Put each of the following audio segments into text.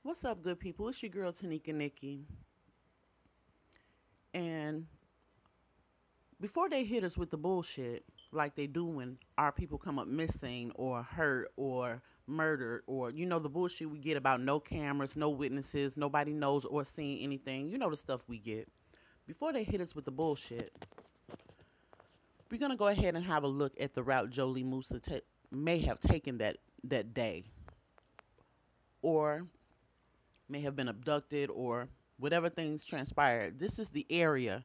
What's up, good people? It's your girl Tanika Nikki. And before they hit us with the bullshit, like they do when our people come up missing or hurt or murdered, or the bullshit we get about no cameras, no witnesses, nobody knows or seeing anything. You know the stuff we get. Before they hit us with the bullshit, we're gonna go ahead and have a look at the route Jholie Moussa may have taken that day, or may have been abducted, or whatever things transpired. This is the area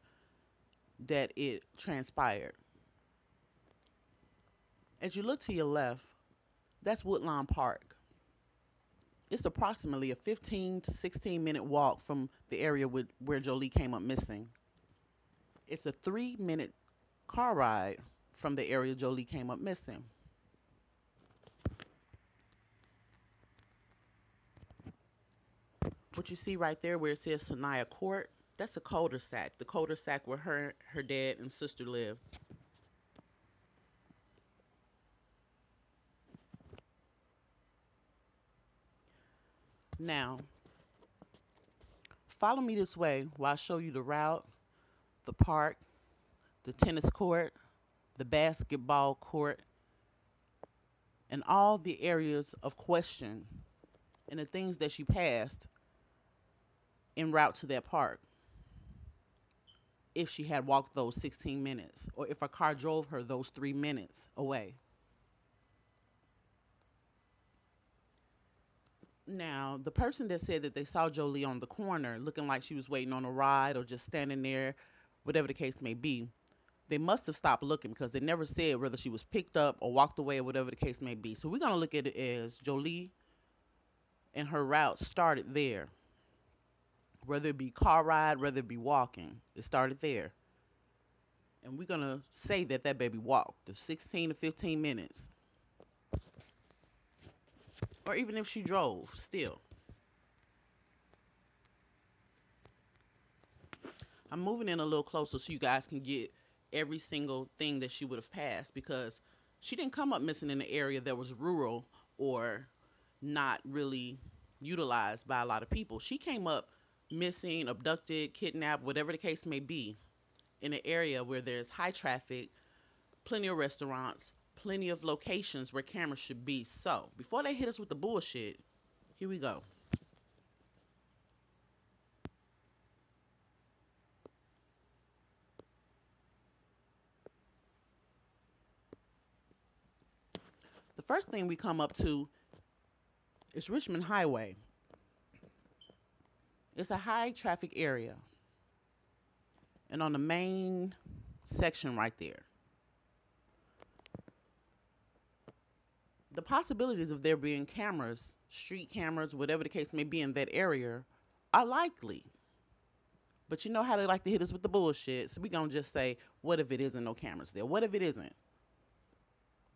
that it transpired. As you look to your left, that's Woodlawn Park. It's approximately a 15 to 16-minute walk from the area where Jholie came up missing. It's a 3-minute car ride from the area Jholie came up missing. What you see right there where it says Sanaya Court, that's a cul-de-sac. The cul-de-sac where her dad and sister live. Now, follow me this way while I show you the route, the park, the tennis court, the basketball court, and all the areas of question and the things that she passed en route to that park. If she had walked those 16 minutes, or if a car drove her those 3 minutes away. Now, the person that said that they saw Jholie on the corner looking like she was waiting on a ride or just standing there, whatever the case may be, they must have stopped looking because they never said whether she was picked up or walked away or whatever the case may be. So we're going to look at it as Jholie and her route started there. Whether it be car ride, whether it be walking, it started there. And we're going to say that that baby walked the 16 to 15 minutes. Or even if she drove, still. I'm moving in a little closer so you guys can get every single thing that she would have passed, because she didn't come up missing in an area that was rural or not really utilized by a lot of people. She came up missing, abducted, kidnapped, whatever the case may be, in an area where there's high traffic, plenty of restaurants, plenty of locations where cameras should be. So, before they hit us with the bullshit, here we go. The first thing we come up to is Richmond Highway. It's a high traffic area. And on the main section right there, the possibilities of there being cameras, street cameras, whatever the case may be in that area, are likely. But you know how they like to hit us with the bullshit, so we're going to just say, what if it isn't no cameras there? What if it isn't?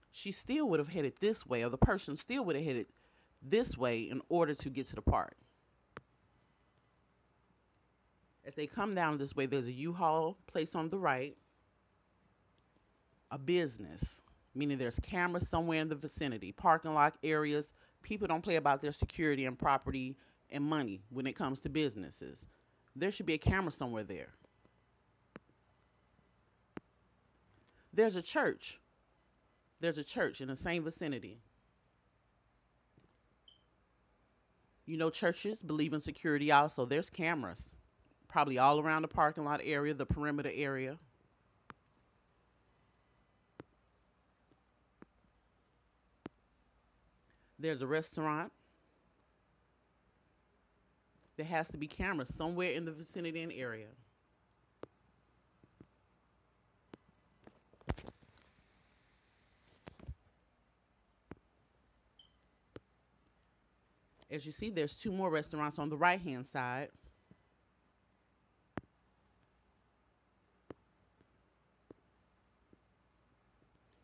She still would have headed this way, or the person still would have headed this way in order to get to the park. As they come down this way, there's a U-Haul place on the right, a business, meaning there's cameras somewhere in the vicinity, parking lot areas. People don't play about their security and property and money when it comes to businesses. There should be a camera somewhere there. There's a church. There's a church in the same vicinity. You know, churches believe in security also. There's cameras, probably all around the parking lot area, the perimeter area. There's a restaurant. There has to be cameras somewhere in the vicinity and area. As you see, there's 2 more restaurants on the right-hand side.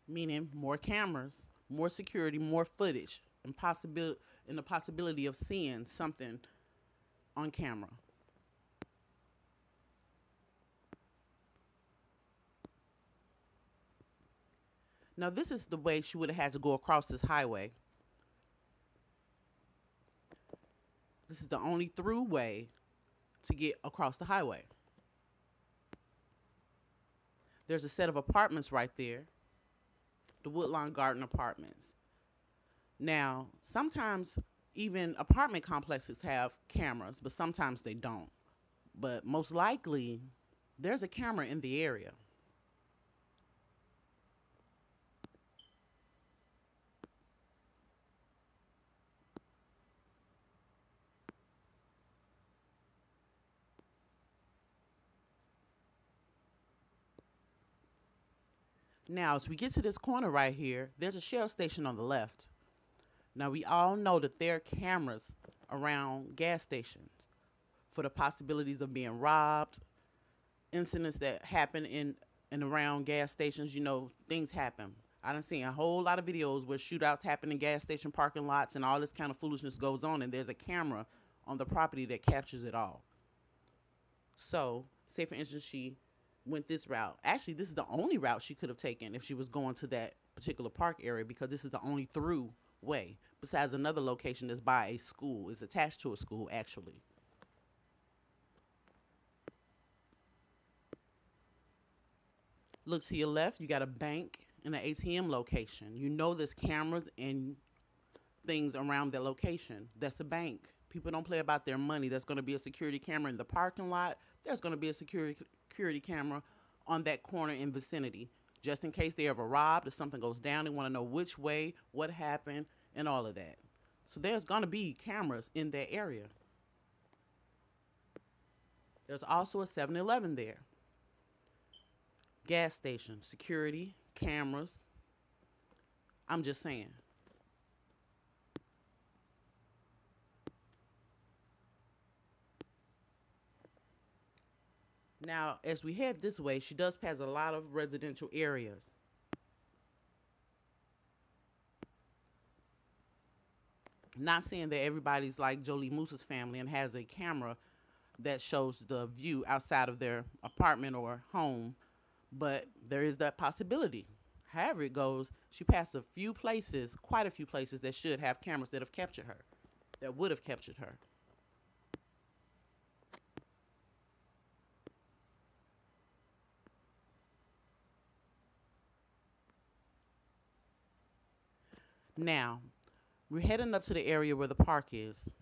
Meaning more cameras, more security, more footage, and the possibility of seeing something on camera. Now, this is the way she would have had to go across this highway. This is the only through way to get across the highway. There's a set of apartments right there, the Woodlawn Garden Apartments. Now, sometimes even apartment complexes have cameras, but sometimes they don't. But most likely, there's a camera in the area. Now, as we get to this corner right here, there's a Shell station on the left. Now, we all know that there are cameras around gas stations for the possibilities of being robbed, incidents that happen in and around gas stations. You know, things happen. I done seen a whole lot of videos where shootouts happen in gas station parking lots and all this kind of foolishness goes on, and there's a camera on the property that captures it all. So, say for instance, she went this route. Actually, this is the only route she could have taken if she was going to that particular park area, because this is the only through way, besides another location that's by a school, is attached to a school actually. Look to your left, you got a bank and an ATM location. You know there's cameras and things around that location. That's a bank. People don't play about their money. There's going to be a security camera in the parking lot. There's going to be a security camera on that corner in vicinity, just in case they ever robbed or something goes down. They want to know which way, what happened, and all of that. So there's going to be cameras in that area. There's also a 7-Eleven there. Gas station, security, cameras. I'm just saying. Now, as we head this way, she does pass a lot of residential areas. Not saying that everybody's like Jholie Moussa's family and has a camera that shows the view outside of their apartment or home, but there is that possibility. However it goes, she passed a few places, quite a few places that should have cameras that have captured her, that would have captured her. Now, we're heading up to the area where the park is.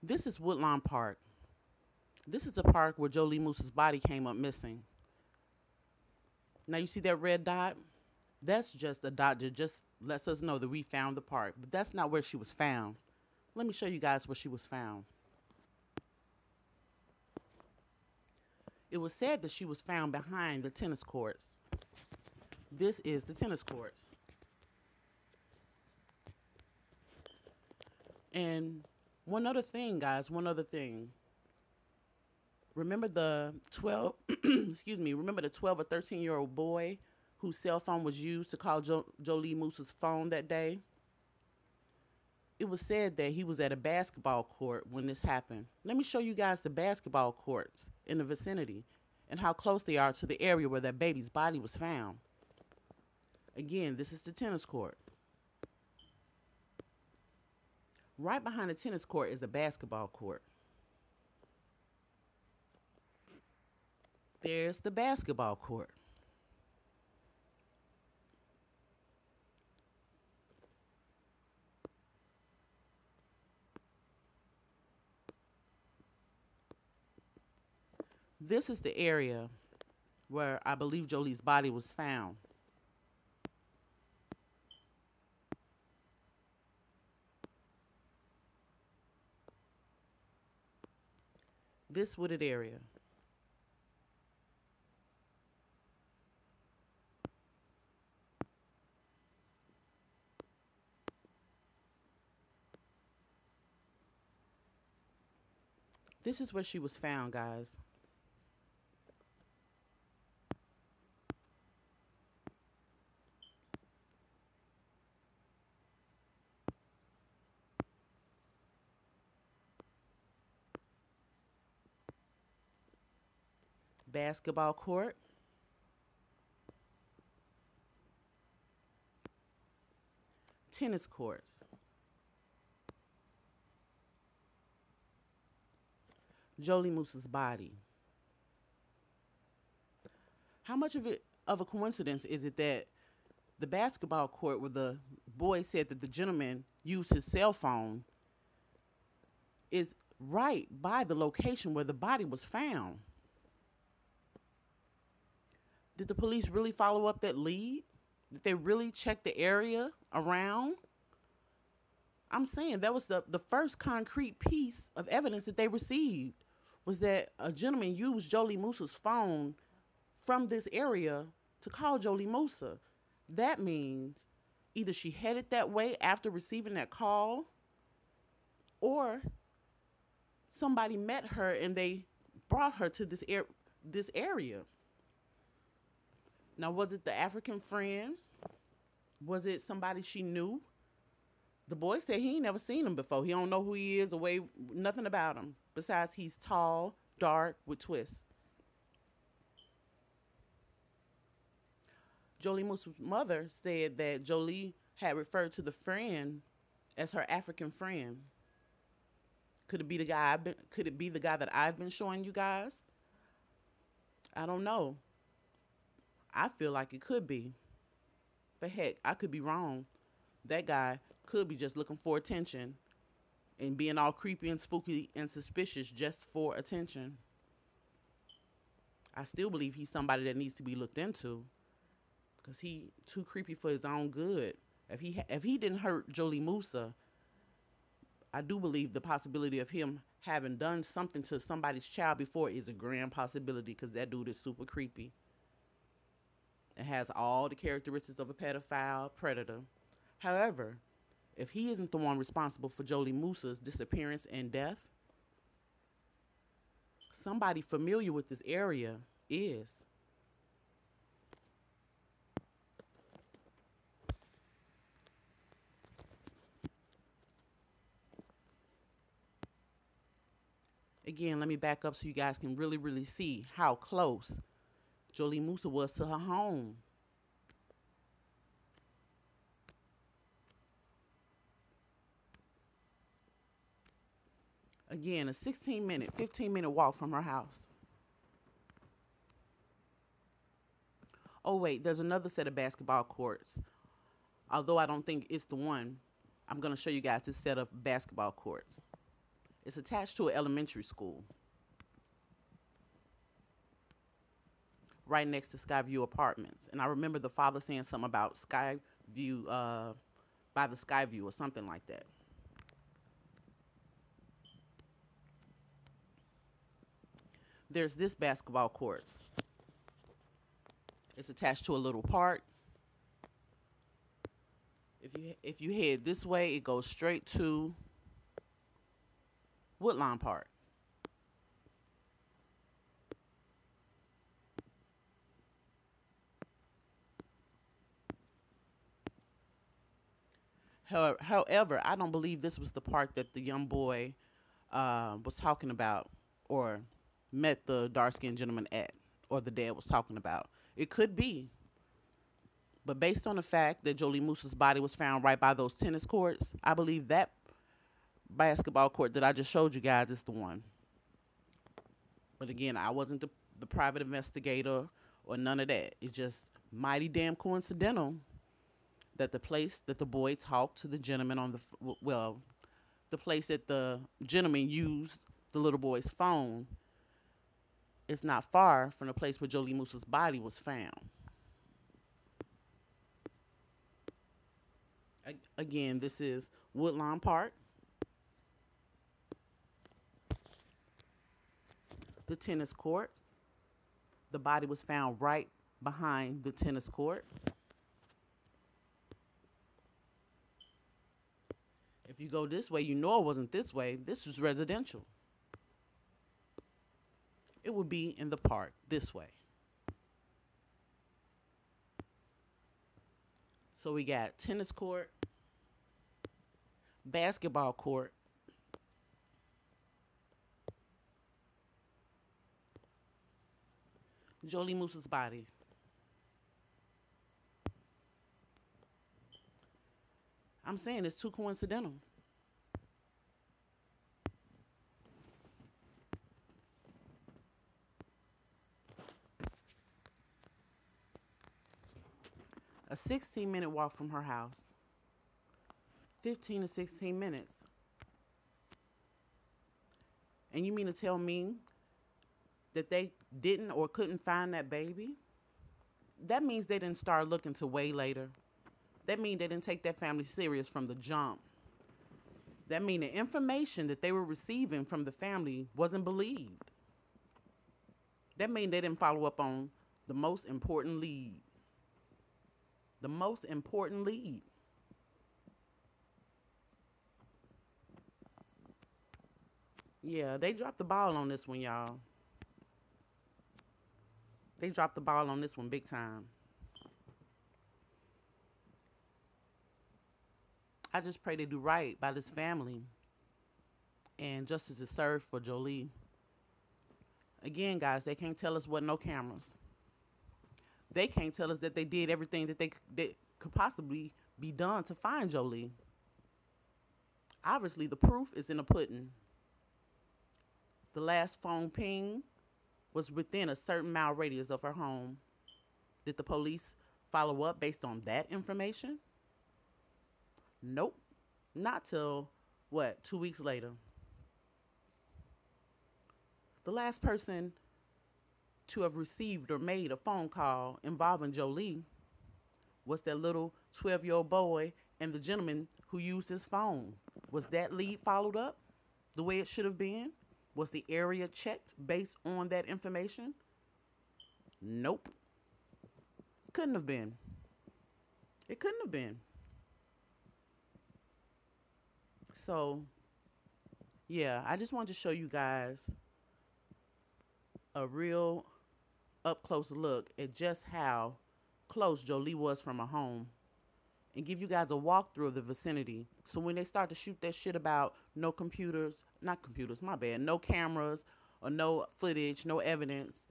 This is Woodlawn Park. This is a park where Jholie Moussa's body came up missing. Now you see that red dot? That's just a dot that just lets us know that we found the park. But that's not where she was found. Let me show you guys where she was found. It was said that she was found behind the tennis courts. This is the tennis courts. And one other thing, guys, one other thing. Remember the 12, remember the 12 or 13-year-old boy whose cell phone was used to call Jholie Moussa's phone that day? It was said that he was at a basketball court when this happened. Let me show you guys the basketball courts in the vicinity and how close they are to the area where that baby's body was found. Again, this is the tennis court. Right behind the tennis court is a basketball court. There's the basketball court. This is the area where I believe Jholie's body was found. This wooded area. This is where she was found, guys. Basketball court. tennis courts. Jholie Moussa's body. How much of a coincidence is it that the basketball court where the boy said that the gentleman used his cell phone is right by the location where the body was found? Did the police really follow up that lead? Did they really check the area around? I'm saying that was the first concrete piece of evidence that they received, was that a gentleman used Jholie Moussa's phone from this area to call Jholie Moussa. That means either she headed that way after receiving that call, or somebody met her and they brought her to this area. Now, was it the African friend? Was it somebody she knew? The boy said he ain't never seen him before. He don't know who he is, nothing about him. Besides, he's tall, dark, with twists. Jholie Moussa's mother said that Jholie had referred to the friend as her African friend. Could it be the guy? Could it be the guy that I've been showing you guys? I don't know. I feel like it could be, but heck, I could be wrong. That guy could be just looking for attention and being all creepy and spooky and suspicious just for attention. I still believe he's somebody that needs to be looked into, because he too creepy for his own good. If he didn't hurt Jholie Moussa, I do believe the possibility of him having done something to somebody's child before is a grand possibility, because that dude is super creepy. It has all the characteristics of a pedophile predator. However, if he isn't the one responsible for Jholie Moussa's disappearance and death, somebody familiar with this area is. Again, let me back up so you guys can really see how close Jholie Moussa was to her home. Again, a 15-minute walk from her house. Oh, wait, there's another set of basketball courts. Although I don't think it's the one, I'm going to show you guys this set of basketball courts. It's attached to an elementary school, right next to Skyview Apartments. And I remember the father saying something about Skyview, by the Skyview or something like that. There's this basketball courts. It's attached to a little park. If you head this way, it goes straight to Woodlawn Park. However, I don't believe this was the park that the young boy was talking about, or met the dark-skinned gentleman at, or the dad was talking about. It could be. But based on the fact that Jholie Moussa's body was found right by those tennis courts, I believe that basketball court that I just showed you guys is the one. But again, I wasn't the private investigator or none of that. It's just mighty damn coincidental that the place that the boy talked to the gentleman on the place that the gentleman used the little boy's phone is not far from the place where Jholie Moussa's body was found. Again, this is Woodlawn Park. The tennis court. The body was found right behind the tennis court. If you go this way, you know it wasn't this way. This was residential. It would be in the park this way. So we got tennis court, basketball court, Jholie Moussa's body. I'm saying it's too coincidental. A 16-minute walk from her house. 15 to 16 minutes. And you mean to tell me that they didn't or couldn't find that baby? That means they didn't start looking till way later. That means they didn't take that family serious from the jump. That means the information that they were receiving from the family wasn't believed. That means they didn't follow up on the most important lead. The most important lead. Yeah, they dropped the ball on this one, y'all. They dropped the ball on this one big time. I just pray they do right by this family and justice is served for Jholie. Again, guys, they can't tell us what no cameras. They can't tell us that they did everything that could possibly be done to find Jholie. Obviously, the proof is in the pudding. The last phone ping was within a certain mile radius of her home. Did the police follow up based on that information? Nope. Not till, what, 2 weeks later. The last person to have received or made a phone call involving Jholie was that little 12-year-old boy and the gentleman who used his phone. Was that lead followed up the way it should have been? Was the area checked based on that information? Nope. Couldn't have been. It couldn't have been. So, yeah, I just wanted to show you guys a real up-close look at just how close Jholie was from her home and give you guys a walkthrough of the vicinity. So when they start to shoot that shit about no computers, not computers, my bad, no cameras or no footage, no evidence,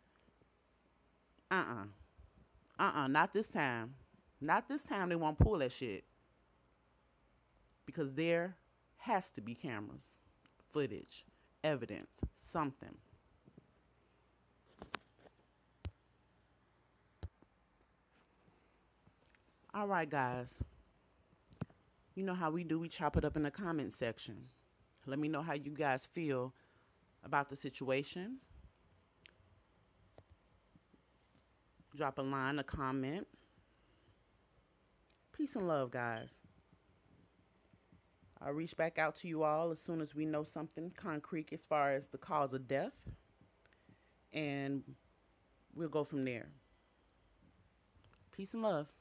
not this time. Not this time they won't pull that shit. Because there has to be cameras, footage, evidence, something. All right, guys. You know how we do. We chop it up in the comment section. Let me know how you guys feel about the situation. Drop a line, a comment. Peace and love, guys. I'll reach back out to you all as soon as we know something concrete as far as the cause of death. And we'll go from there. Peace and love.